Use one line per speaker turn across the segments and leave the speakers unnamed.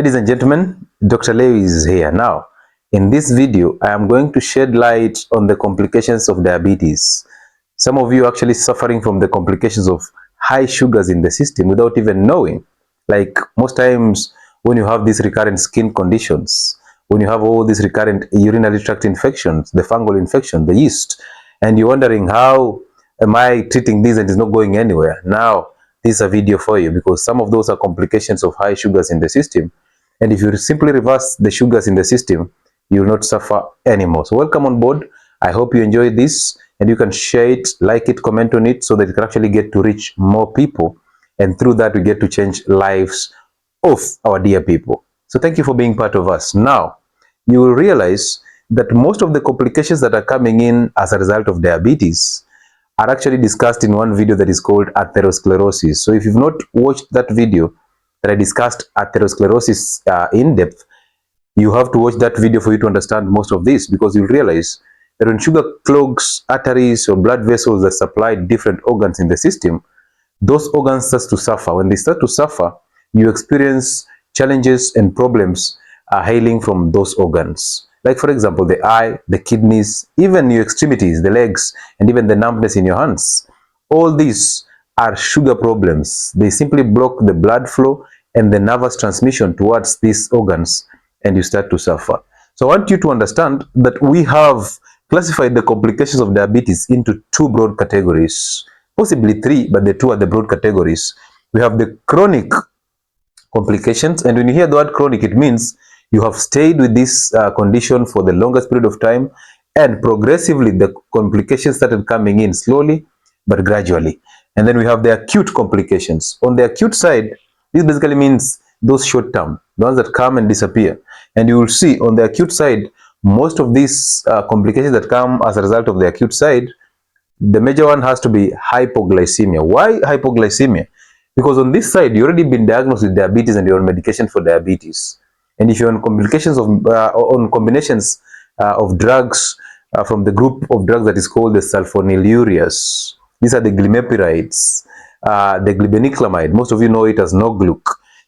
Ladies and gentlemen, Dr. Lewi is here. Now, in this video, I am going to shed light on the complications of diabetes. Some of you are actually suffering from the complications of high sugars in the system without even knowing. Like most times when you have these recurrent skin conditions, when you have all these recurrent urinary tract infections, the fungal infection, the yeast, and you're wondering how am I treating this and it's not going anywhere. Now, this is a video for you because some of those are complications of high sugars in the system. And if you simply reverse the sugars in the system, you will not suffer anymore. So welcome on board. I hope you enjoyed this and you can share it, like it, comment on it so that it can actually get to reach more people. And through that, we get to change lives of our dear people. So thank you for being part of us. Now, you will realize that most of the complications that are coming in as a result of diabetes are actually discussed in one video that is called atherosclerosis. So if you've not watched that video that I discussed atherosclerosis in depth, you have to watch that video for you to understand most of this, because you'll realize that when sugar clogs arteries or blood vessels that supply different organs in the system, those organs start to suffer. When they start to suffer, you experience challenges and problems hailing from those organs. Like, for example, the eye, the kidneys, even your extremities, the legs, and even the numbness in your hands. All these are sugar problems. They simply block the blood flow and the nervous transmission towards these organs, and you start to suffer. So I want you to understand that we have classified the complications of diabetes into two broad categories, possibly three, but the two are the broad categories. We have the chronic complications, and when you hear the word chronic, it means you have stayed with this condition for the longest period of time, and progressively the complications started coming in slowly but gradually. And then we have the acute complications. On the acute side, this basically means those short term, the ones that come and disappear. And you will see on the acute side, most of these complications that come as a result of the acute side, the major one has to be hypoglycemia. Why hypoglycemia? Because on this side, you already been diagnosed with diabetes and you're on medication for diabetes. And if you're on complications of combinations of drugs from the group of drugs that is called the sulfonylureas, these are the glimepirides, the glibeniclamide, most of you know it as no-gluc,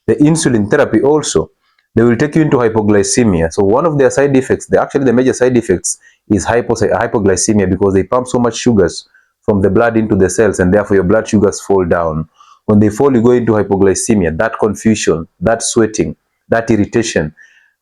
the insulin therapy also, they will take you into hypoglycemia. So one of their side effects, actually the major side effects, is hypoglycemia, because they pump so much sugars from the blood into the cells, and therefore your blood sugars fall down. When they fall, you go into hypoglycemia, that confusion, that sweating, that irritation,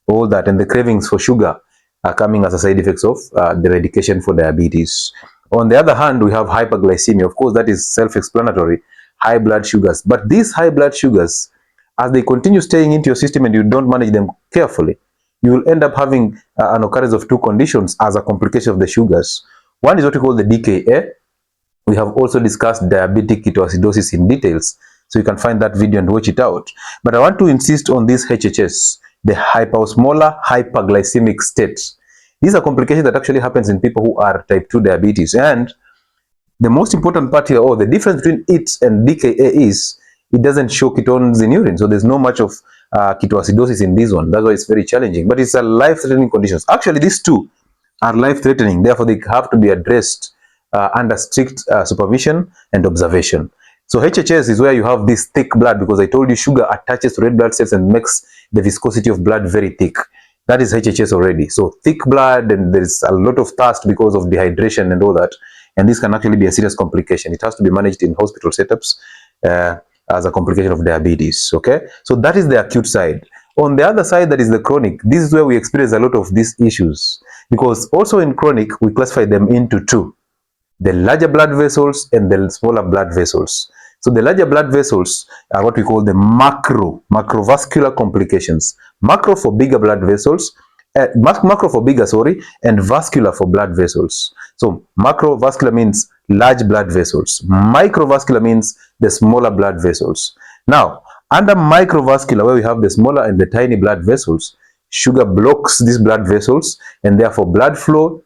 all that, and the cravings for sugar are coming as a side effects of the medication for diabetes. On the other hand, we have hyperglycemia. Of course, that is self-explanatory, high blood sugars. But these high blood sugars, as they continue staying into your system and you don't manage them carefully, you will end up having an occurrence of two conditions as a complication of the sugars. One is what we call the DKA. We have also discussed diabetic ketoacidosis in details, so you can find that video and watch it out. But I want to insist on this HHS, the hyposmolar hyperglycemic state. These are complications that actually happens in people who are type 2 diabetes. And the most important part here, or the difference between it and DKA, is it doesn't show ketones in urine. So there's no much of ketoacidosis in this one. That's why it's very challenging. But it's a life-threatening conditions. Actually, these two are life-threatening. Therefore, they have to be addressed under strict supervision and observation. So HHS is where you have this thick blood, because I told you sugar attaches to red blood cells and makes the viscosity of blood very thick. That is HHS already. So thick blood, and there's a lot of thirst because of dehydration and all that. And this can actually be a serious complication. It has to be managed in hospital setups as a complication of diabetes. Okay, so that is the acute side. On the other side, that is the chronic. This is where we experience a lot of these issues, because also in chronic, we classify them into two: the larger blood vessels and the smaller blood vessels. So the larger blood vessels are what we call the macrovascular complications. Macro for bigger blood vessels, macro for bigger, and vascular for blood vessels. So macrovascular means large blood vessels. Microvascular means the smaller blood vessels. Now, under microvascular, where we have the smaller and the tiny blood vessels, sugar blocks these blood vessels, and therefore blood flow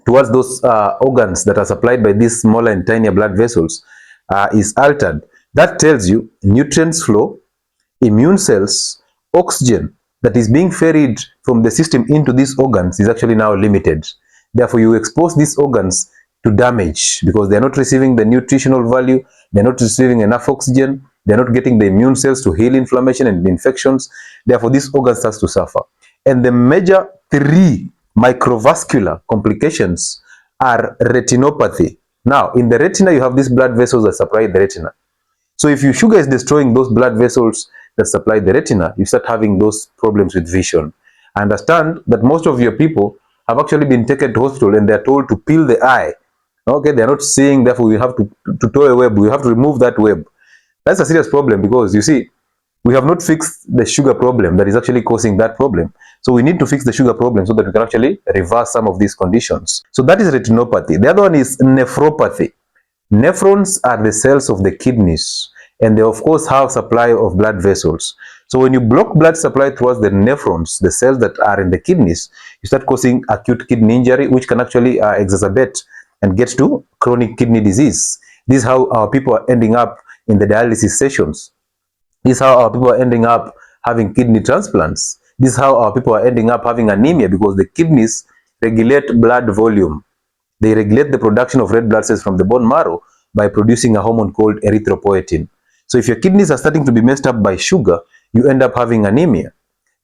towards those organs that are supplied by these smaller and tinier blood vessels is altered. That tells you nutrients flow, immune cells, oxygen that is being ferried from the system into these organs is actually now limited. Therefore, you expose these organs to damage because they are not receiving the nutritional value, they are not receiving enough oxygen, They're not getting the immune cells to heal inflammation and infections. Therefore, this organ starts to suffer. And the major three microvascular complications are retinopathy. Now, in the retina, you have these blood vessels that supply the retina. So if your sugar is destroying those blood vessels that supply the retina, you start having those problems with vision. I understand that most of your people have actually been taken to hospital and they're told to peel the eye. Okay, they're not seeing, therefore we have to tow a web, we have to remove that web. That's a serious problem because you see, we have not fixed the sugar problem that is actually causing that problem. So we need to fix the sugar problem so that we can actually reverse some of these conditions. So that is retinopathy. The other one is nephropathy. Nephrons are the cells of the kidneys, and they of course have supply of blood vessels. So when you block blood supply towards the nephrons, the cells that are in the kidneys, you start causing acute kidney injury, which can actually exacerbate and get to chronic kidney disease. This is how our people are ending up in the dialysis sessions. This is how our people are ending up having kidney transplants. This is how our people are ending up having anemia, because the kidneys regulate blood volume. They regulate the production of red blood cells from the bone marrow by producing a hormone called erythropoietin. So if your kidneys are starting to be messed up by sugar, you end up having anemia.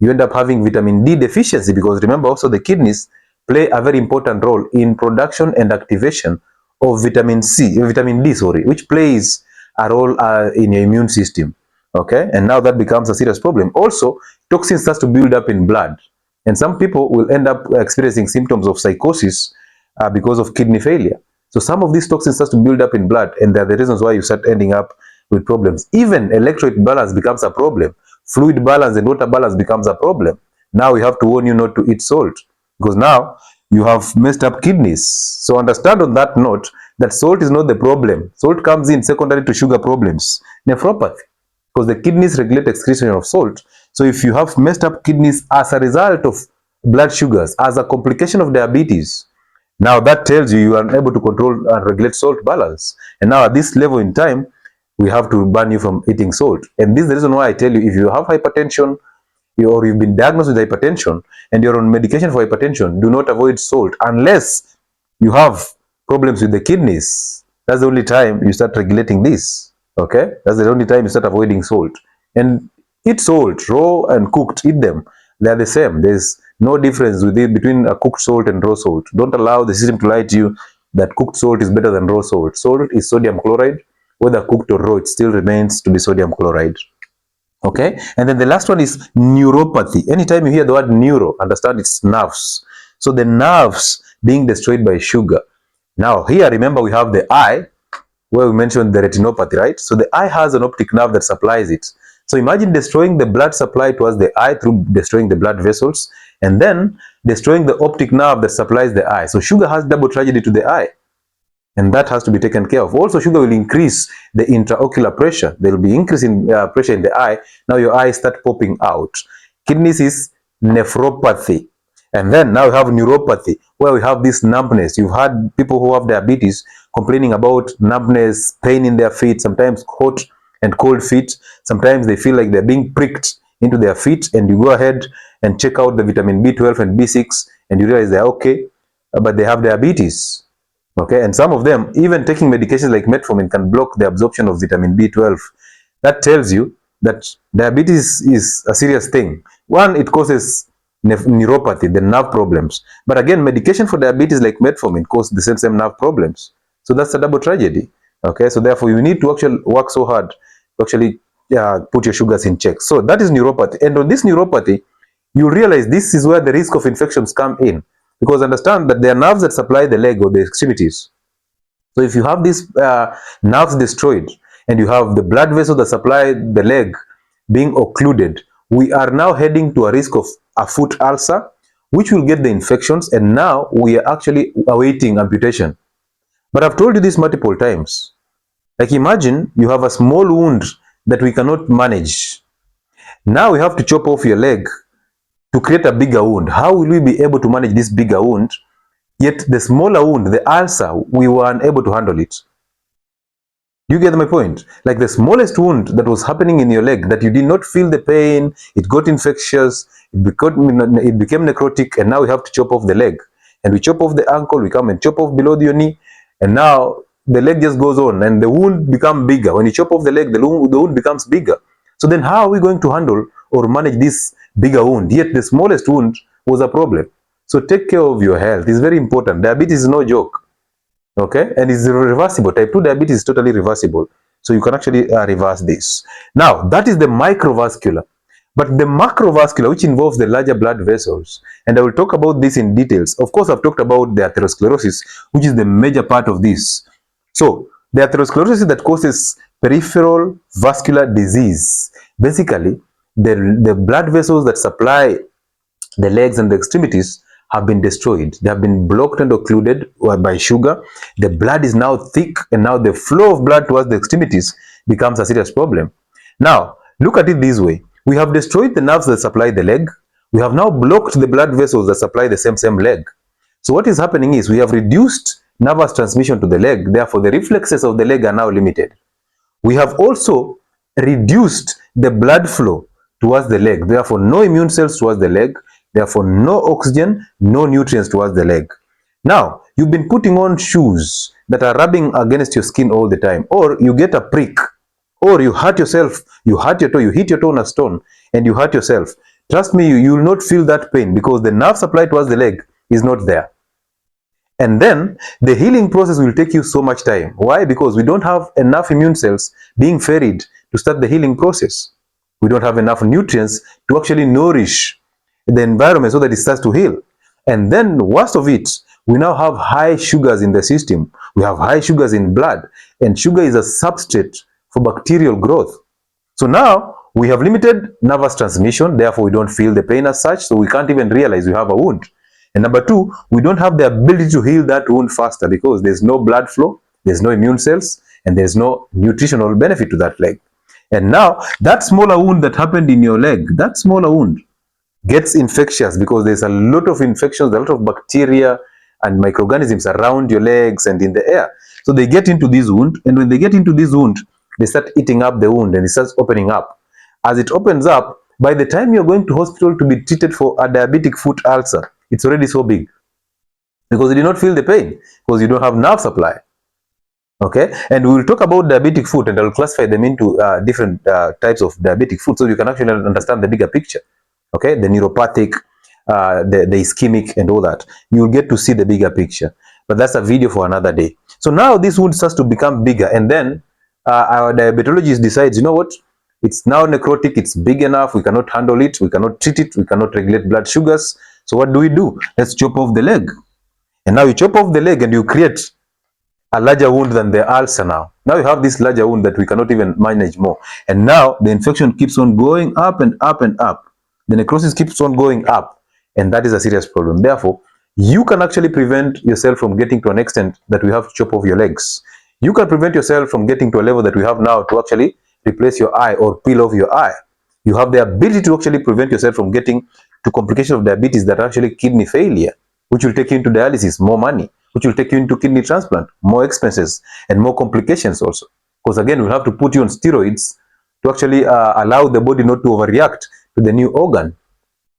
You end up having vitamin D deficiency, because remember also the kidneys play a very important role in production and activation of vitamin D, which plays a role in your immune system. Okay, and now that becomes a serious problem. Also, toxins start to build up in blood, and some people will end up experiencing symptoms of psychosis because of kidney failure. So some of these toxins start to build up in blood, and they're the reasons why you start ending up with problems. Even electrolyte balance becomes a problem. Fluid balance and water balance becomes a problem. Now we have to warn you not to eat salt, because now you have messed up kidneys. So understand on that note that salt is not the problem. Salt comes in secondary to sugar problems. Nephropathy, because the kidneys regulate excretion of salt. So if you have messed up kidneys as a result of blood sugars, as a complication of diabetes, now that tells you you are unable to control and regulate salt balance. And now at this level in time, we have to ban you from eating salt. And this is the reason why I tell you, if you have hypertension, or you've been diagnosed with hypertension and you're on medication for hypertension, do not avoid salt unless you have problems with the kidneys. That's the only time you start regulating this. Okay, that's the only time you start avoiding salt. And eat salt, raw and cooked, eat them. They're the same. There's no difference between a cooked salt and raw salt. Don't allow the system to lie to you that cooked salt is better than raw salt. Salt is sodium chloride. Whether cooked or raw, it still remains to be sodium chloride. Okay, and then the last one is neuropathy. Anytime you hear the word neuro, understand it's nerves. So the nerves being destroyed by sugar. Now here, remember, we have the eye, where we mentioned the retinopathy, right? So the eye has an optic nerve that supplies it. So imagine destroying the blood supply towards the eye through destroying the blood vessels, and then destroying the optic nerve that supplies the eye. So sugar has double tragedy to the eye, and that has to be taken care of. Also, sugar will increase the intraocular pressure. There will be increase in pressure in the eye. Now your eyes start popping out. Kidneys is nephropathy. And then now we have neuropathy, where we have this numbness. You've had people who have diabetes complaining about numbness, pain in their feet, sometimes hot and cold feet. Sometimes they feel like they're being pricked into their feet, and you go ahead and check out the vitamin B12 and B6, and you realize they're okay, but they have diabetes. Okay, and some of them, even taking medications like metformin, can block the absorption of vitamin B12. That tells you that diabetes is a serious thing. One, it causes neuropathy, the nerve problems. But again, medication for diabetes like metformin causes the same nerve problems. So that's a double tragedy. Okay, so therefore you need to actually work so hard to actually put your sugars in check. So that is neuropathy. And on this neuropathy, you realize this is where the risk of infections come in. Because understand that there are nerves that supply the leg or the extremities. So if you have these nerves destroyed, and you have the blood vessels that supply the leg being occluded, we are now heading to a risk of a foot ulcer, which will get the infections, and now we are actually awaiting amputation. But I've told you this multiple times. Like, imagine you have a small wound that we cannot manage. Now we have to chop off your leg to create a bigger wound. How will we be able to manage this bigger wound? Yet the smaller wound, the ulcer, we were unable to handle it. Do you get my point? Like the smallest wound that was happening in your leg, that you did not feel the pain, it got infectious, it became necrotic, and now we have to chop off the leg. And we chop off the ankle, we come and chop off below your knee, and now the leg just goes on and the wound becomes bigger. When you chop off the leg, the wound becomes bigger. So then how are we going to handle or manage this bigger wound? Yet the smallest wound was a problem. So take care of your health. It's very important. Diabetes is no joke. Okay, and it's reversible. Type 2 diabetes is totally reversible. So you can actually reverse this. Now, that is the microvascular. But the macrovascular, which involves the larger blood vessels, and I will talk about this in details. Of course, I've talked about the atherosclerosis, which is the major part of this. So, the atherosclerosis that causes peripheral vascular disease. Basically, the blood vessels that supply the legs and the extremities have been destroyed. They have been blocked and occluded by sugar. The blood is now thick, and now the flow of blood towards the extremities becomes a serious problem. Now, look at it this way. We have destroyed the nerves that supply the leg. We have now blocked the blood vessels that supply the same leg. So what is happening is we have reduced nervous transmission to the leg. Therefore, the reflexes of the leg are now limited. We have also reduced the blood flow towards the leg. Therefore, no immune cells towards the leg. Therefore, no oxygen, no nutrients towards the leg. Now, you've been putting on shoes that are rubbing against your skin all the time, or you get a prick, or you hurt yourself, you hurt your toe, you hit your toe on a stone, and you hurt yourself. Trust me, you will not feel that pain because the nerve supply towards the leg is not there. And then the healing process will take you so much time. Why? Because we don't have enough immune cells being ferried to start the healing process. We don't have enough nutrients to actually nourish the environment so that it starts to heal. And then worst of it, we now have high sugars in the system. We have high sugars in blood, and sugar is a substrate for bacterial growth. So now we have limited nervous transmission, therefore we don't feel the pain as such, so we can't even realize we have a wound. And number two, we don't have the ability to heal that wound faster because there's no blood flow, there's no immune cells, and there's no nutritional benefit to that leg. And now that smaller wound that happened in your leg, that smaller wound gets infectious because there's a lot of infections, a lot of bacteria and microorganisms around your legs and in the air. So they get into this wound, and when they get into this wound, they start eating up the wound and it starts opening up. As it opens up, by the time you're going to hospital to be treated for a diabetic foot ulcer, it's already so big because you did not feel the pain because you don't have nerve supply. Okay, and we will talk about diabetic foot, and I will classify them into different types of diabetic foot so you can actually understand the bigger picture. Okay, the neuropathic, the ischemic, and all that. You will get to see the bigger picture, but that's a video for another day. So now this wound starts to become bigger, and then our diabetologist decides, you know what? It's now necrotic. It's big enough. We cannot handle it. We cannot treat it. We cannot regulate blood sugars. So what do? Let's chop off the leg. And now you chop off the leg and you create a larger wound than the ulcer now. Now you have this larger wound that we cannot even manage more. And now the infection keeps on going up and up and up. The necrosis keeps on going up. And that is a serious problem. Therefore, you can actually prevent yourself from getting to an extent that we have to chop off your legs. You can prevent yourself from getting to a level that we have now to actually replace your eye or peel off your eye. You have the ability to actually prevent yourself from getting to complications of diabetes that are actually kidney failure, which will take you into dialysis, more money, which will take you into kidney transplant, more expenses, and more complications also. Because again, we'll have to put you on steroids to actually allow the body not to overreact to the new organ.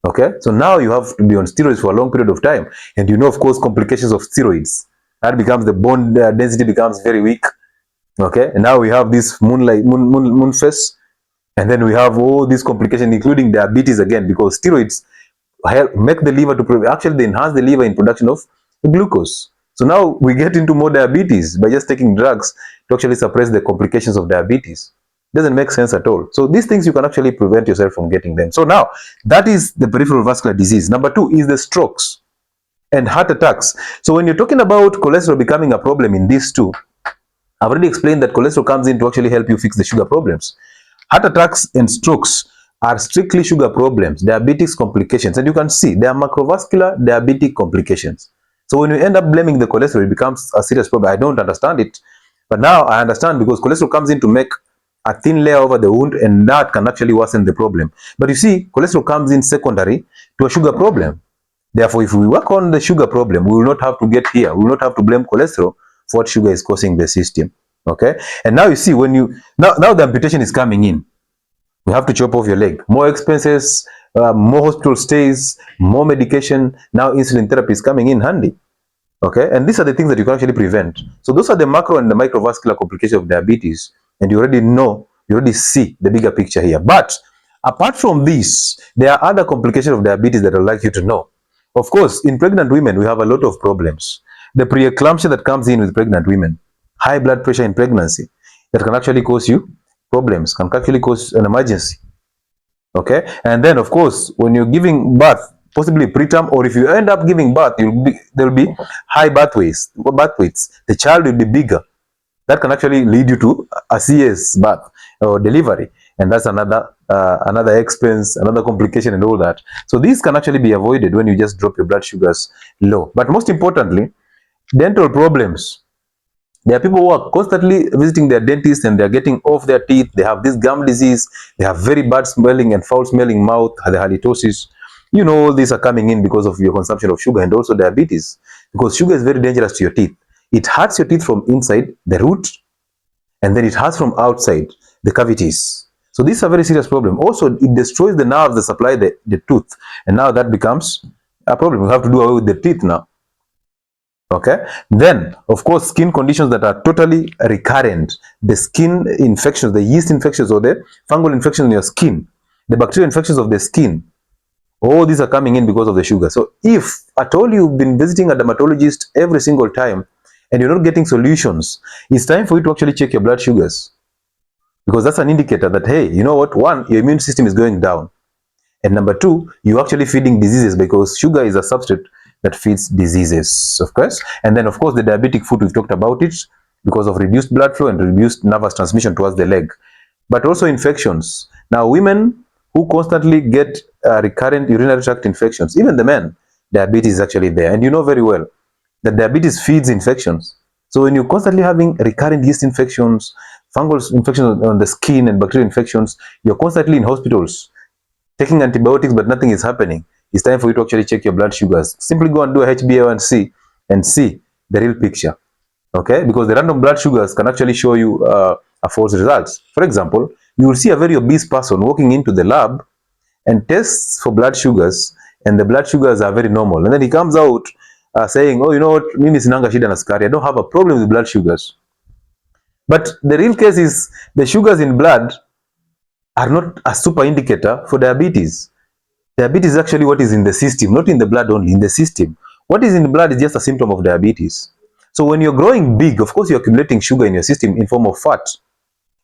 Okay, so now you have to be on steroids for a long period of time. And you know, of course, complications of steroids. That becomes the bone density becomes very weak. Okay, and now we have this moon face. And then we have all these complications, including diabetes again, because steroids help make the liver to actually they enhance the liver in production of glucose. So now we get into more diabetes by just taking drugs to actually suppress the complications of diabetes. Doesn't make sense at all. So these things you can actually prevent yourself from getting them. So now that is the peripheral vascular disease. Number two is the strokes and heart attacks. So when you're talking about cholesterol becoming a problem in these two, I've already explained that cholesterol comes in to actually help you fix the sugar problems. Heart attacks and strokes are strictly sugar problems, diabetes complications, and you can see they are macrovascular diabetic complications. So when you end up blaming the cholesterol, it becomes a serious problem. I don't understand it, but now I understand because cholesterol comes in to make a thin layer over the wound, and that can actually worsen the problem. But you see, cholesterol comes in secondary to a sugar problem. Therefore, if we work on the sugar problem, we will not have to get here. We will not have to blame cholesterol for what sugar is causing the system. Okay, and now you see when you now the amputation is coming in. We have to chop off your leg. More expenses, more hospital stays, more medication. Now insulin therapy is coming in handy. Okay, and these are the things that you can actually prevent. So those are the macro and the microvascular complications of diabetes, and you already know, you already see the bigger picture here. But apart from this, there are other complications of diabetes that I'd like you to know. Of course, in pregnant women, we have a lot of problems. The preeclampsia that comes in with pregnant women, high blood pressure in pregnancy, that can actually cause you problems, can actually cause an emergency. Okay, and then of course when you're giving birth, possibly preterm, or if you end up giving birth, there'll be high birth weights, the child will be bigger. That can actually lead you to a CS birth or delivery, and that's another expense, another complication, and all that. So these can actually be avoided when you just drop your blood sugars low. But most importantly, dental problems. There are people who are constantly visiting their dentist and they're getting off their teeth. They have this gum disease. They have very bad smelling and foul smelling mouth, the halitosis. You know, all these are coming in because of your consumption of sugar and also diabetes. Because sugar is very dangerous to your teeth. It hurts your teeth from inside, the root, and then it hurts from outside, the cavities. So this is a very serious problem. Also, it destroys the nerves that supply the tooth. And now that becomes a problem. We have to do away with the teeth now. Okay, then of course skin conditions that are totally recurrent, the skin infections, the yeast infections or the fungal infections in your skin, the bacterial infections of the skin, all these are coming in because of the sugar. So if at all you've been visiting a dermatologist every single time and you're not getting solutions, it's time for you to actually check your blood sugars, because that's an indicator that, hey, you know what, one, your immune system is going down, and number two, you're actually feeding diseases, because sugar is a substrate that feeds diseases, of course. And then, of course, the diabetic foot, we've talked about it, because of reduced blood flow and reduced nervous transmission towards the leg. But also infections. Now, women who constantly get recurrent urinary tract infections, even the men, diabetes is actually there. And you know very well that diabetes feeds infections. So when you're constantly having recurrent yeast infections, fungal infections on the skin and bacterial infections, you're constantly in hospitals taking antibiotics, but nothing is happening. It's time for you to actually check your blood sugars. Simply go and do a HbA1c and see the real picture. Okay, because the random blood sugars can actually show you a false results. For example, you will see a very obese person walking into the lab and tests for blood sugars, and the blood sugars are very normal, and then he comes out saying, oh, you know what, mimi sinanga shida na sukari, I don't have a problem with blood sugars. But the real case is the sugars in blood are not a super indicator for diabetes. Diabetes is actually what is in the system, not in the blood only, in the system. What is in the blood is just a symptom of diabetes. So when you're growing big, of course, you're accumulating sugar in your system in form of fat.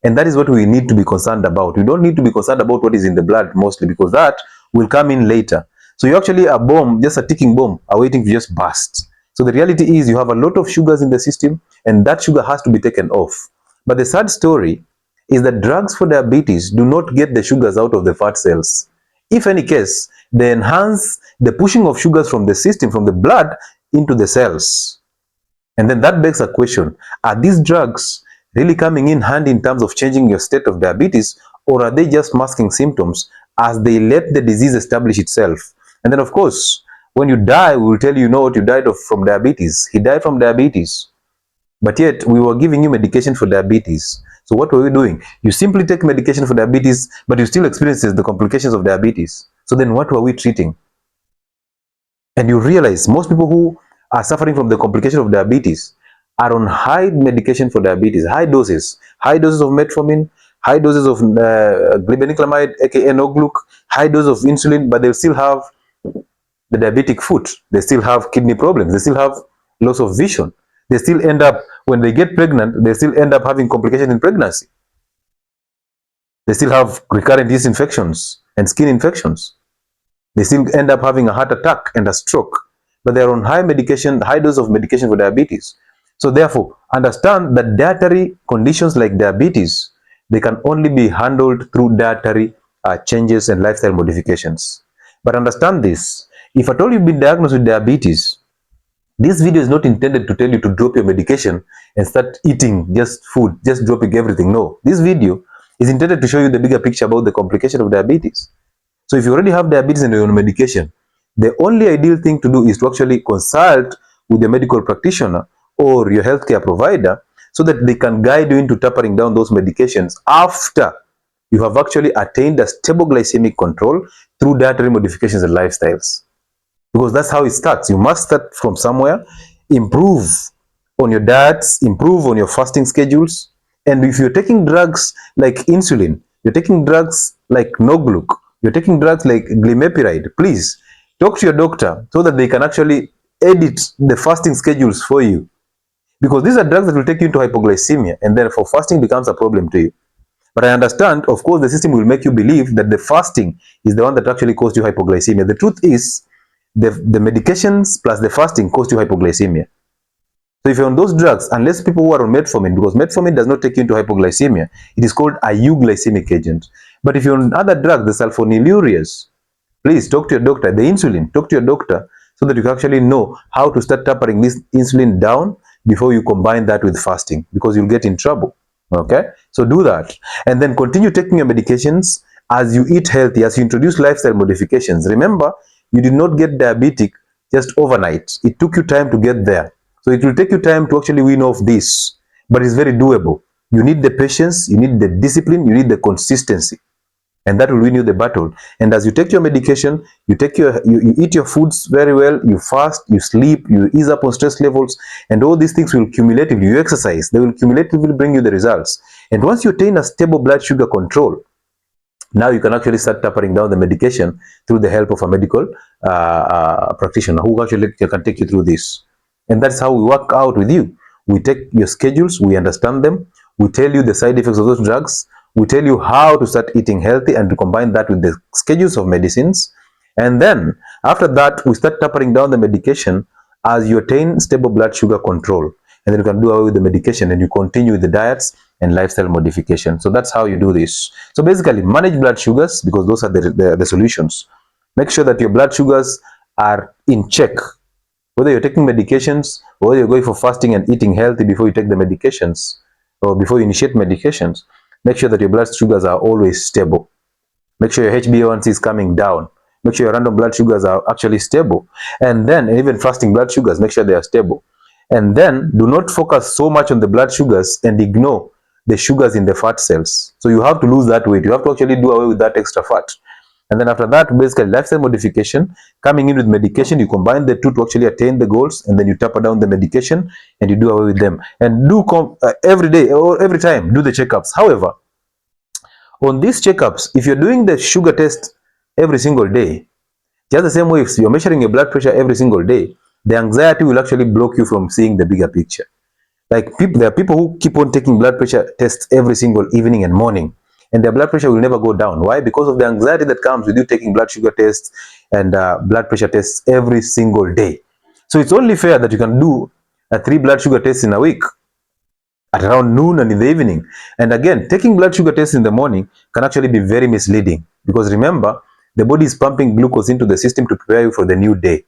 And that is what we need to be concerned about. We don't need to be concerned about what is in the blood mostly, because that will come in later. So you're actually a bomb, just a ticking bomb, awaiting to just burst. So the reality is you have a lot of sugars in the system, and that sugar has to be taken off. But the sad story is that drugs for diabetes do not get the sugars out of the fat cells. If any case, they enhance the pushing of sugars from the system, from the blood into the cells. And then that begs a question, are these drugs really coming in handy in terms of changing your state of diabetes, or are they just masking symptoms as they let the disease establish itself? And then of course, when you die, we will tell you, you know what, you died from diabetes. He died from diabetes. But yet we were giving you medication for diabetes. So what were we doing? You simply take medication for diabetes, but you still experience the complications of diabetes. So then what were we treating? And you realize most people who are suffering from the complication of diabetes are on high medication for diabetes, high doses of metformin, high doses of glibenclamide, aka Nogluc, high dose of insulin, but they still have the diabetic foot. They still have kidney problems. They still have loss of vision. They still end up, when they get pregnant, they still end up having complications in pregnancy. They still have recurrent yeast infections and skin infections. They still end up having a heart attack and a stroke, but they're on high medication, high dose of medication for diabetes. So therefore, understand that dietary conditions like diabetes, they can only be handled through dietary changes and lifestyle modifications. But understand this, if at all you've been diagnosed with diabetes, this video is not intended to tell you to drop your medication and start eating just food, just dropping everything. No, this video is intended to show you the bigger picture about the complication of diabetes. So if you already have diabetes and you're on medication, the only ideal thing to do is to actually consult with your medical practitioner or your healthcare provider, so that they can guide you into tapering down those medications after you have actually attained a stable glycemic control through dietary modifications and lifestyles. Because that's how it starts. You must start from somewhere, improve on your diets, improve on your fasting schedules. And if you're taking drugs like insulin, you're taking drugs like Nogluc, you're taking drugs like glimepiride, please talk to your doctor so that they can actually edit the fasting schedules for you. Because these are drugs that will take you into hypoglycemia, and therefore fasting becomes a problem to you. But I understand, of course, the system will make you believe that the fasting is the one that actually caused you hypoglycemia. The truth is, the medications plus the fasting caused you hypoglycemia. So if you're on those drugs, unless people who are on metformin, because metformin does not take you into hypoglycemia, it is called a euglycemic agent. But if you're on other drugs, the sulfonylureas, please talk to your doctor. The insulin, talk to your doctor so that you can actually know how to start tapering this insulin down before you combine that with fasting, because you'll get in trouble. Okay, so do that, and then continue taking your medications as you eat healthy, as you introduce lifestyle modifications. Remember, you did not get diabetic just overnight. It took you time to get there. So it will take you time to actually win off this, but it's very doable. You need the patience, you need the discipline, you need the consistency, and that will win you the battle. And as you take your medication, you eat your foods very well, you fast, you sleep, you ease up on stress levels, and all these things will cumulatively, you exercise, they will cumulatively bring you the results. And once you attain a stable blood sugar control, now you can actually start tapering down the medication through the help of a medical practitioner who actually can take you through this. And that's how we work out with you. We take your schedules, we understand them, we tell you the side effects of those drugs, we tell you how to start eating healthy and to combine that with the schedules of medicines. And then after that, we start tapering down the medication as you attain stable blood sugar control. And then you can do away with the medication and you continue with the diets and lifestyle modification. So that's how you do this. So basically, manage blood sugars, because those are the solutions. Make sure that your blood sugars are in check. Whether you're taking medications, or whether you're going for fasting and eating healthy before you take the medications, or before you initiate medications, make sure that your blood sugars are always stable. Make sure your HbA1c is coming down. Make sure your random blood sugars are actually stable. And then, and even fasting blood sugars, make sure they are stable. And then, do not focus so much on the blood sugars and ignore the sugars in the fat cells. So you have to lose that weight. You have to actually do away with that extra fat. And then after that, basically lifestyle modification, coming in with medication, you combine the two to actually attain the goals, and then you taper down the medication and you do away with them. And do every day or every time, do the checkups. However, on these checkups, if you're doing the sugar test every single day, just the same way if you're measuring your blood pressure every single day, the anxiety will actually block you from seeing the bigger picture. Like there are people who keep on taking blood pressure tests every single evening and morning, and their blood pressure will never go down. Why? Because of the anxiety that comes with you taking blood sugar tests and blood pressure tests every single day. So it's only fair that you can do 3 blood sugar tests in a week at around noon and in the evening. And again, taking blood sugar tests in the morning can actually be very misleading, because remember, the body is pumping glucose into the system to prepare you for the new day.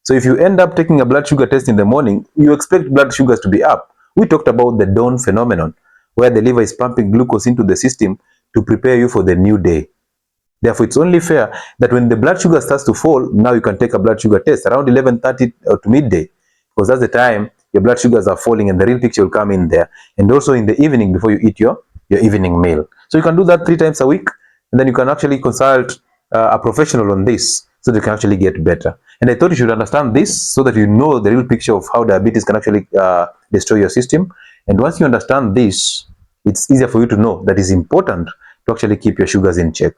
So if you end up taking a blood sugar test in the morning, you expect blood sugars to be up. We talked about the dawn phenomenon, where the liver is pumping glucose into the system to prepare you for the new day. Therefore, it's only fair that when the blood sugar starts to fall, now you can take a blood sugar test around 11:30 to midday, because that's the time your blood sugars are falling and the real picture will come in there. And also in the evening before you eat your evening meal. So you can do that 3 times a week, and then you can actually consult a professional on this so that you can actually get better. And I thought you should understand this so that you know the real picture of how diabetes can actually destroy your system. And once you understand this, it's easier for you to know that it's important to actually keep your sugars in check.